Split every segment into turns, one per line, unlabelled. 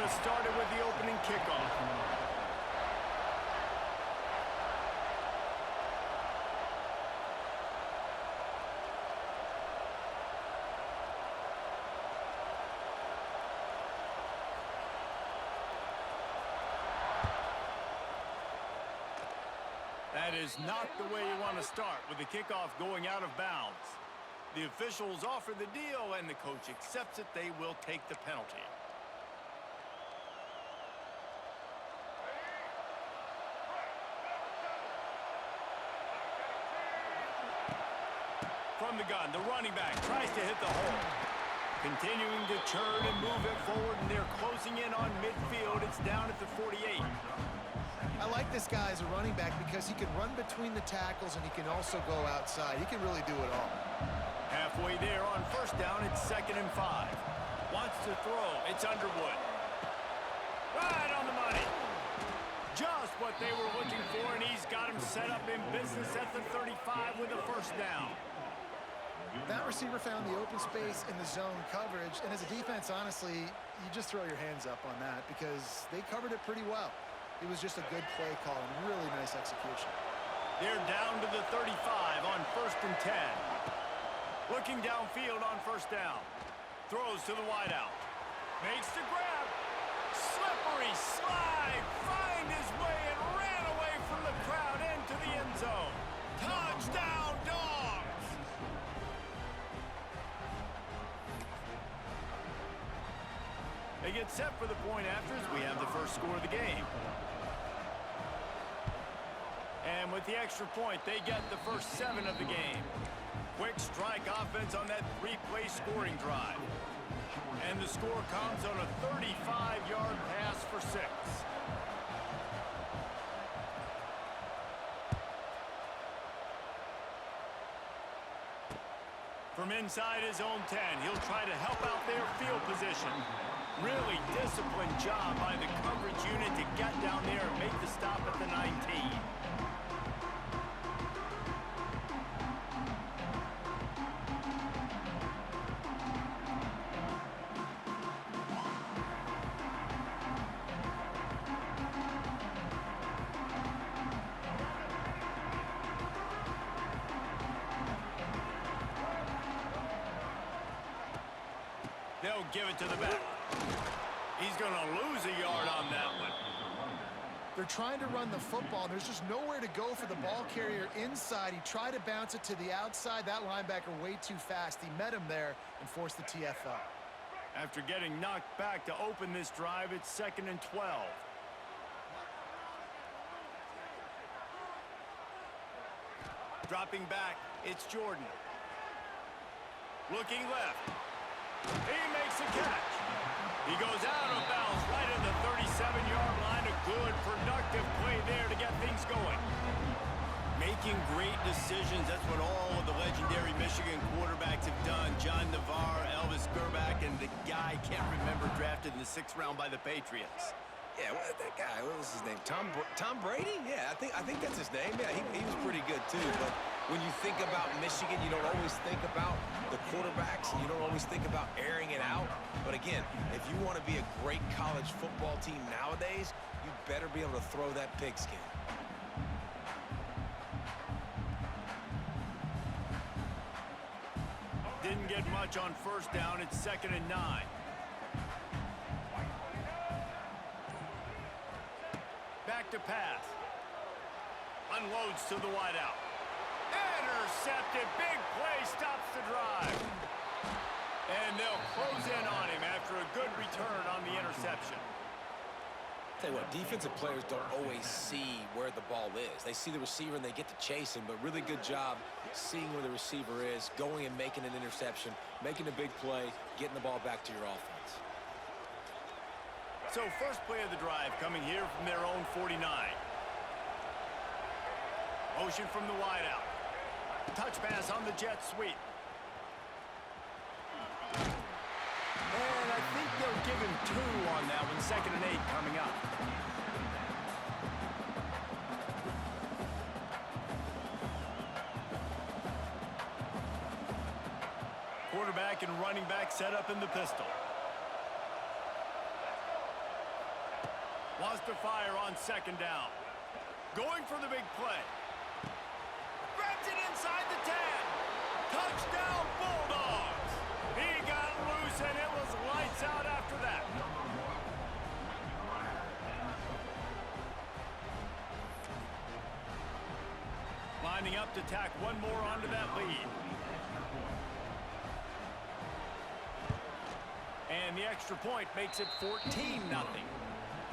us started with the opening kickoff. That is not the way you want to start with the kickoff going out of bounds. The officials offer the deal, and the coach accepts it. They will take the penalty. From the gun, the running back tries to hit the hole. Continuing to churn and move it forward, and they're closing in on midfield. It's down at the 48.
I like this guy as a running back because he can run between the tackles and he can also go outside. He can really do it all.
Halfway there on first down, it's 2nd and 5. Wants to throw. It's Underwood. Right on the money. Just what they were looking for, and he's got him set up in business at the 35 with a first down.
That receiver found the open space in the zone coverage, and as a defense, honestly, you just throw your hands up on that because they covered it pretty well. It was just a good play call and really nice execution.
They're down to the 35 on 1st and 10. Looking downfield on first down. Throws to the wideout. Makes the grab. Slippery slide. Find his way and ran away from the crowd into the end zone. Touchdown, Dogs! They get set for the point after as we have the first score of the game. And with the extra point, they get the first 7 of the game. Quick strike offense on that 3-play scoring drive. And the score comes on a 35-yard pass for 6. From inside his own 10, he'll try to help out their field position. Really disciplined job by the coverage unit to get down there and make the stop at the 19. They'll give it to the back. He's going to lose a yard on that one.
They're trying to run the football. There's just nowhere to go for the ball carrier inside. He tried to bounce it to the outside. That linebacker way too fast. He met him there and forced the TFL.
After getting knocked back to open this drive, it's 2nd and 12. Dropping back, it's Jordan. Looking left. He makes a catch. He goes out of bounds right at the 37-yard line. A good, productive play there to get things going. Making great decisions. That's what all of the legendary Michigan quarterbacks have done. John Navarre, Elvis Gerbach, and the guy, can't remember, drafted in the 6th round by the Patriots.
Yeah, that guy, what was his name? Tom Brady? Yeah, I think that's his name. Yeah, he was pretty good too. But when you think about Michigan, you don't always think about the quarterbacks, and you don't always think about airing it out. But again, if you want to be a great college football team nowadays, you better be able to throw that pigskin.
Didn't get much on first down. It's 2nd and 9. Back to pass. Unloads to the wideout. Intercepted. Big play stops the drive. And they'll close in on him after a good return on the interception.
Tell you what, defensive players don't always see where the ball is. They see the receiver and they get to chase him, but really good job seeing where the receiver is, going and making an interception, making a big play, getting the ball back to your offense.
So first play of the drive coming here from their own 49. Motion from the wideout. Touch pass on the jet sweep. And I think they'll give him 2 on that one. 2nd and 8 coming up. Quarterback and running back set up in the pistol. pause to fire on second down. Going for the big play. Grabs it inside the 10. Touchdown, Bulldogs. He got loose, and it was lights out after that. Lining up to tack one more onto that lead. And the extra point makes it 14-0.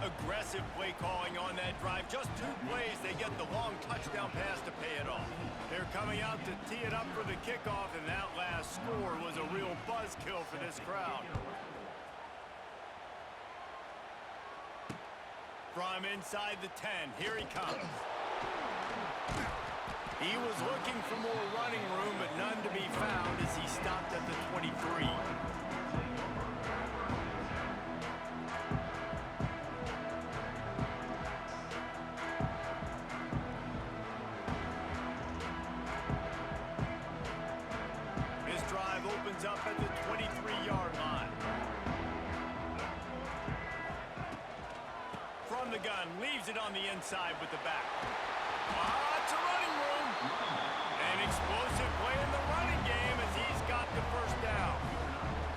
Aggressive play calling on that drive. Just 2 plays, they get the long touchdown pass to pay it off. They're coming out to tee it up for the kickoff, and that last score was a real buzzkill for this crowd. From inside the 10, here he comes. He was looking for more running room, but none to be found as he stopped at the 23. Opens up at the 23-yard line. From the gun, leaves it on the inside with the back. Lots of running room. An explosive play in the running game as he's got the first down.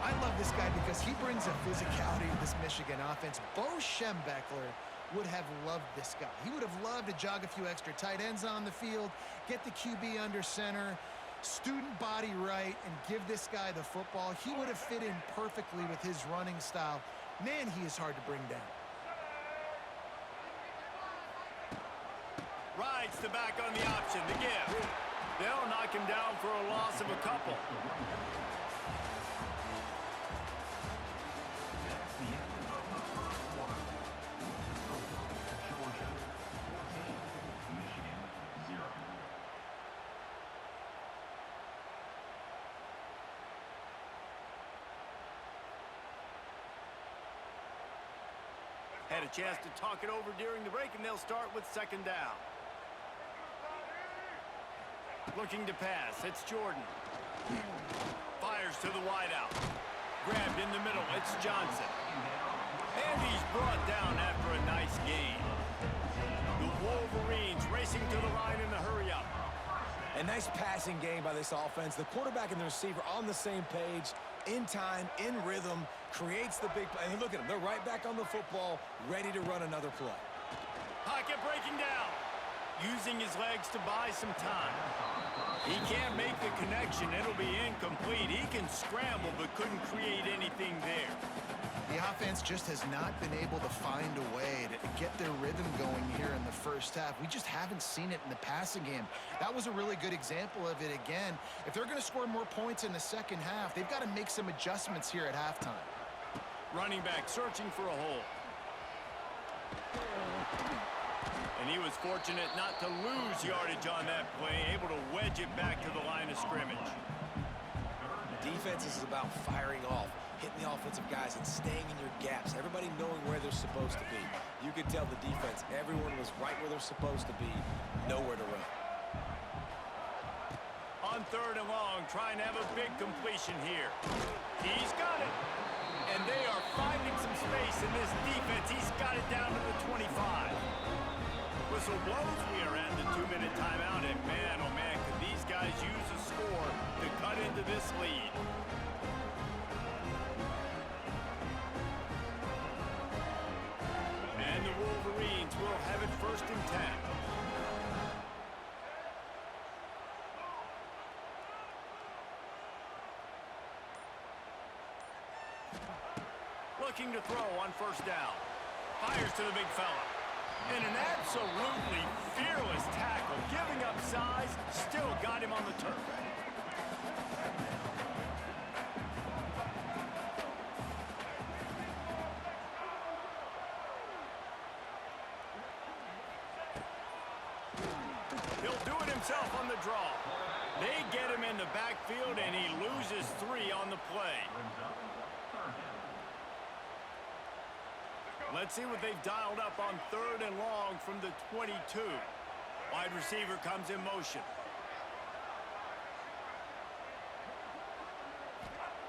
I love this guy because he brings a physicality to this Michigan offense. Bo Schembechler would have loved this guy. He would have loved to jog a few extra tight ends on the field, get the QB under center, student body right, and give this guy the football. He would have fit in perfectly with his running style. Man, he is hard to bring down.
Rides the back on the option, the give. They'll knock him down for a loss of a couple. Had a chance to talk it over during the break, and they'll start with second down. Looking to pass, it's Jordan. Fires to the wideout. Grabbed in the middle, it's Johnson. And he's brought down after a nice gain. The Wolverines racing to the line in the hurry-up.
A nice passing game by this offense. The quarterback and the receiver on the same page, in time, in rhythm, creates the big play. And look at them. They're right back on the football, ready to run another play.
Pocket breaking down. Using his legs to buy some time. He can't make the connection. It'll be incomplete. He can scramble, but couldn't create anything there.
The offense just has not been able to find a way to get their rhythm going here in the first half. We just haven't seen it in the passing game. That was a really good example of it again. If they're going to score more points in the second half, they've got to make some adjustments here at halftime.
Running back searching for a hole. And he was fortunate not to lose yardage on that play, able to wedge it back to the line of scrimmage.
Defense is about firing off, hitting the offensive guys and staying in your gaps, everybody knowing where they're supposed to be. You could tell the defense, everyone was right where they're supposed to be, nowhere to run.
On third and long, trying to have a big completion here. He's got it. And they are finding some space in this defense. He's got it down to the 25. Whistle blows. We are at the 2-minute timeout. And man, oh man, could these guys use a score to cut into this lead. And the Wolverines will have it first and 10. Looking to throw on first down. Fires to the big fella. And an absolutely fearless tackle. Giving up size, still got him on the turf. He'll do it himself on the draw. They get him in the backfield, and he loses 3 on the play. Let's see what they've dialed up on third and long from the 22. Wide receiver comes in motion.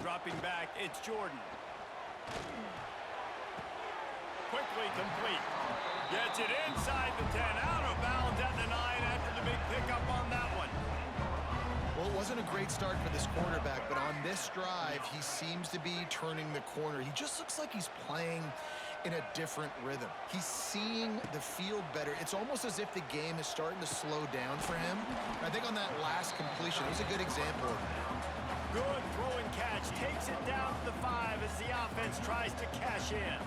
Dropping back, it's Jordan. quickly complete. Gets it inside the 10, out of bounds at the 9 after the big pickup on that one.
Well, it wasn't a great start for this quarterback, but on this drive, he seems to be turning the corner. He just looks like he's playing in a different rhythm. He's seeing the field better. It's almost as if the game is starting to slow down for him. I think on that last completion, it was a good example of that.
Good throw and catch. Takes it down to the 5 as the offense tries to cash in.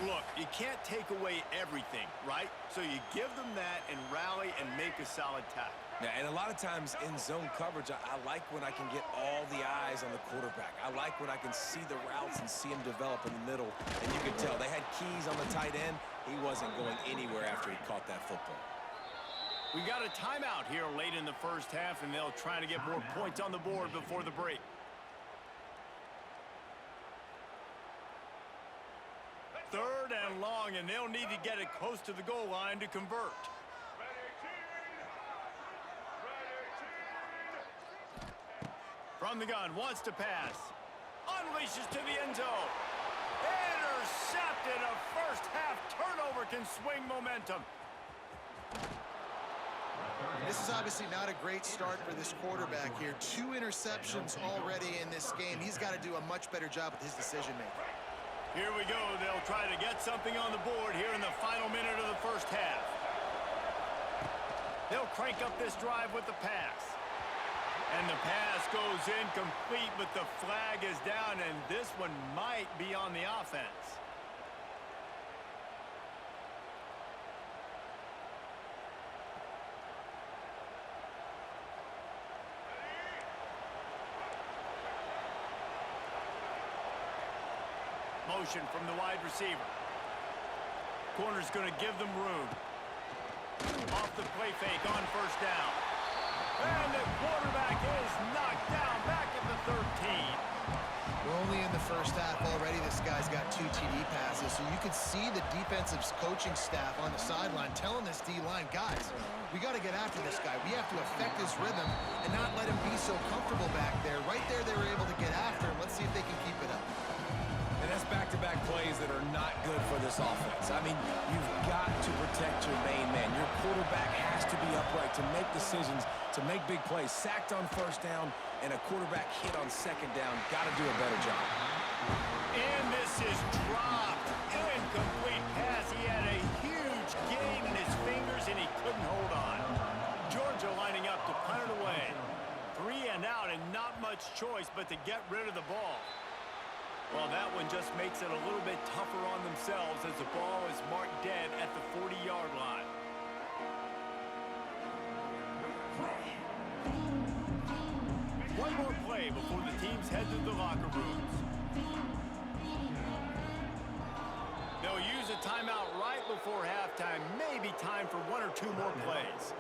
Look, you can't take away everything, right? So you give them that and rally and make a solid tackle.
Yeah, and a lot of times in zone coverage, I like when I can get all the eyes on the quarterback. I like when I can see the routes and see him develop in the middle. And you can tell they had keys on the tight end. He wasn't going anywhere after he caught that football.
We got a timeout here late in the first half, and they'll try to get more points on the board before the break. Third and long, and they'll need to get it close to the goal line to convert. From the gun, wants to pass. Unleashes to the end zone. Intercepted. A first half turnover can swing momentum.
This is obviously not a great start for this quarterback here. 2 interceptions already in this game. He's got to do a much better job with his decision-making.
Here we go. They'll try to get something on the board here in the final minute of the first half. They'll crank up this drive with the pass. And the pass goes incomplete, but the flag is down, and this one might be on the offense. Motion from the wide receiver. Corner's going to give them room. Off the play fake on first down. And the quarterback is knocked down back at the 13.
We're only in the first half already. This guy's got 2 TD passes, so you could see the defensive coaching staff on the sideline telling this D-line, guys, we got to get after this guy. We have to affect his rhythm and not let him be so comfortable back there. Right there, they were able to get after him. Let's see if they can keep it up.
And that's back-to-back plays that are not good for this offense. I mean, you've got to protect your main man. Your quarterback has to be upright to make decisions, to make big plays. Sacked on first down and a quarterback hit on second down. Got to do a better job.
And this is dropped. Incomplete pass. He had a huge gain in his fingers, and he couldn't hold on. Georgia lining up to punt it away. 3 and out, and not much choice but to get rid of the ball. Well, that one just makes it a little bit tougher on themselves as the ball is marked dead at the 40-yard line. One more play before the teams head to the locker rooms. They'll use a timeout right before halftime. Maybe time for 1 or 2 more plays.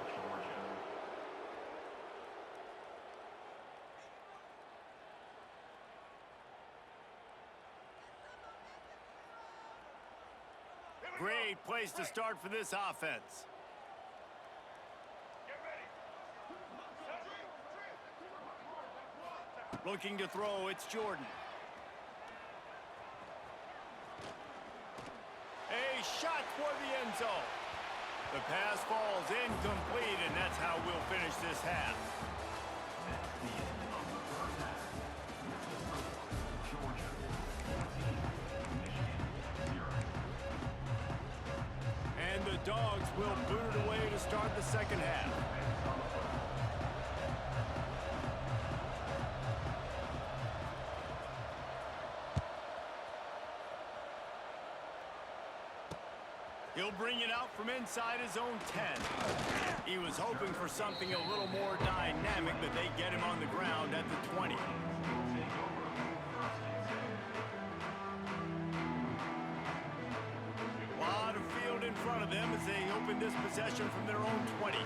Great place to start for this offense. Looking to throw, it's Jordan. A shot toward the end zone. The pass falls incomplete, and that's how we'll finish this half. And the Dogs will boot it away to start the second half. He'll bring it out from inside his own 10. He was hoping for something a little more dynamic, but they get him on the ground at the 20. A lot of field in front of them as they open this possession from their own 20.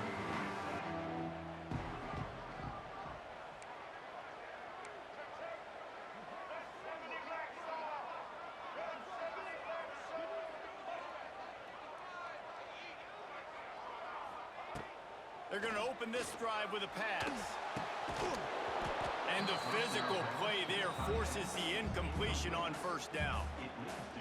They're going to open this drive with a pass. And the physical play there forces the incompletion on first down.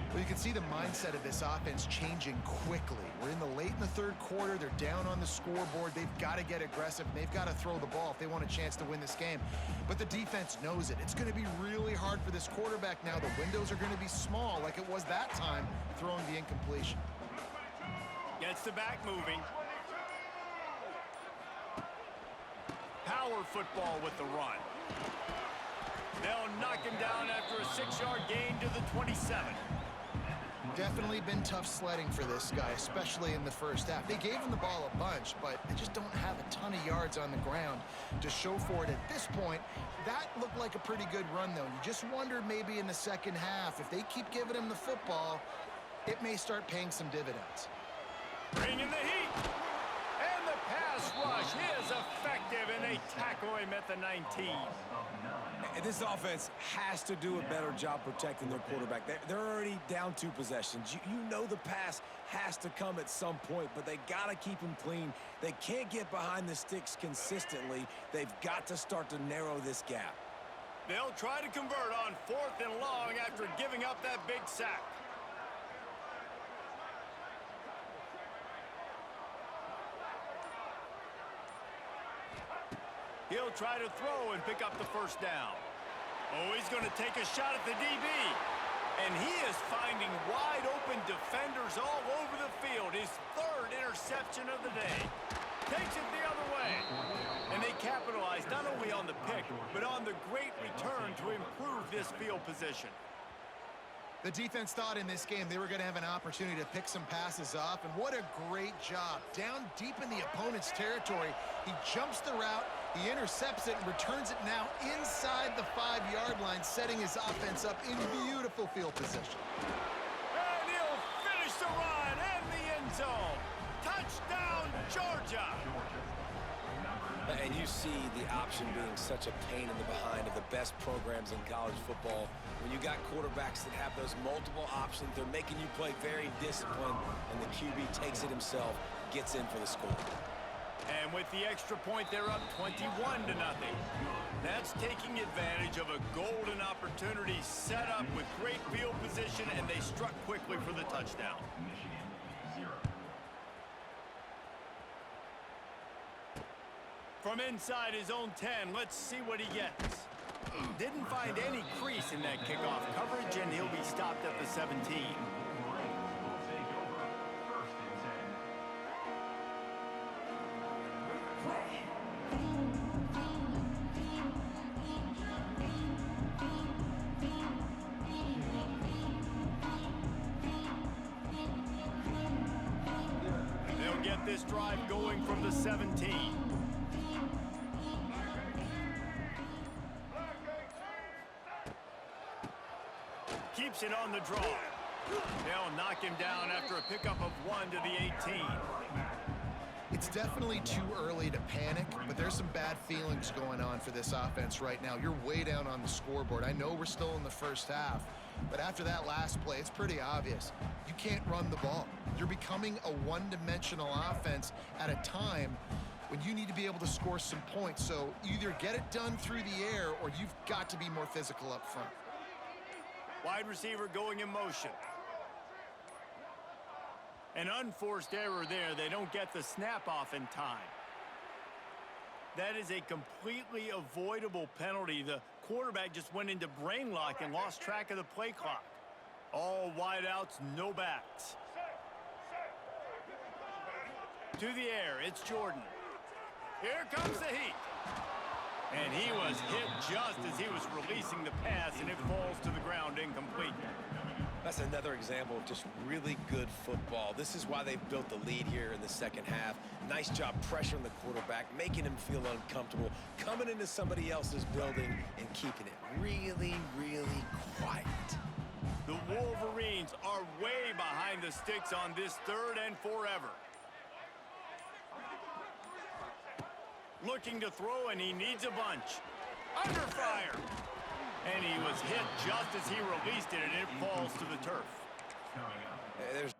Well, you can see the mindset of this offense changing quickly. We're in the third quarter. They're down on the scoreboard. They've got to get aggressive, and they've got to throw the ball if they want a chance to win this game. But the defense knows it. It's going to be really hard for this quarterback now. The windows are going to be small like it was that time throwing the incompletion.
Gets the back moving. Power football with the run. They'll knock him down after a 6-yard gain to the 27.
Definitely been tough sledding for this guy, especially in the first half. They gave him the ball a bunch, but they just don't have a ton of yards on the ground to show for it at this point. That looked like a pretty good run, though. You just wonder maybe in the second half, if they keep giving him the football, it may start paying some dividends.
Bringing the heat. And the pass rush is effective, and they tackle him at the 19.
This offense has to do a better job protecting their quarterback. They're already down 2 possessions. You know the pass has to come at some point, but they got to keep him clean. They can't get behind the sticks consistently. They've got to start to narrow this gap.
They'll try to convert on 4th and long after giving up that big sack. He'll try to throw and pick up the first down. Oh, he's going to take a shot at the DB. And he is finding wide-open defenders all over the field. His 3rd interception of the day. Takes it the other way. And they capitalize not only on the pick, but on the great return to improve this field position.
The defense thought in this game they were going to have an opportunity to pick some passes off, and what a great job. Down deep in the opponent's territory, he jumps the route, he intercepts it, and returns it now inside the 5-yard line, setting his offense up in beautiful field position.
And he'll finish the run in the end zone. Touchdown, Georgia!
And you see the option being such a pain in the behind of the best programs in college football. When you got quarterbacks that have those multiple options, they're making you play very disciplined, and the QB takes it himself, gets in for the score.
And with the extra point, they're up 21-0. That's taking advantage of a golden opportunity set up with great field position, and they struck quickly for the touchdown. From inside his own 10, let's see what he gets. Didn't find any crease in that kickoff coverage, and he'll be stopped at the 17. They'll get this drive going from the 17. Keeps it on the draw. They'll knock him down after a pickup of 1 to the 18.
It's definitely too early to panic, but there's some bad feelings going on for this offense right now. You're way down on the scoreboard. I know we're still in the first half, but after that last play, it's pretty obvious. You can't run the ball. You're becoming a one-dimensional offense at a time when you need to be able to score some points. So either get it done through the air, or you've got to be more physical up front.
Wide receiver going in motion. An unforced error there. They don't get the snap off in time. That is a completely avoidable penalty. The quarterback just went into brain lock and lost track of the play clock. All wideouts, no backs. To the air, it's Jordan. Here comes the heat. And he was hit just as he was releasing the pass, and it falls to the ground incomplete.
That's another example of just really good football. This is why they've built the lead here in the second half. Nice job pressuring the quarterback, making him feel uncomfortable, coming into somebody else's building and keeping it really, really quiet.
The Wolverines are way behind the sticks on this 3rd and forever. Looking to throw, and he needs a bunch. Under fire. And he was hit just as he released it, and it falls to the turf.
There's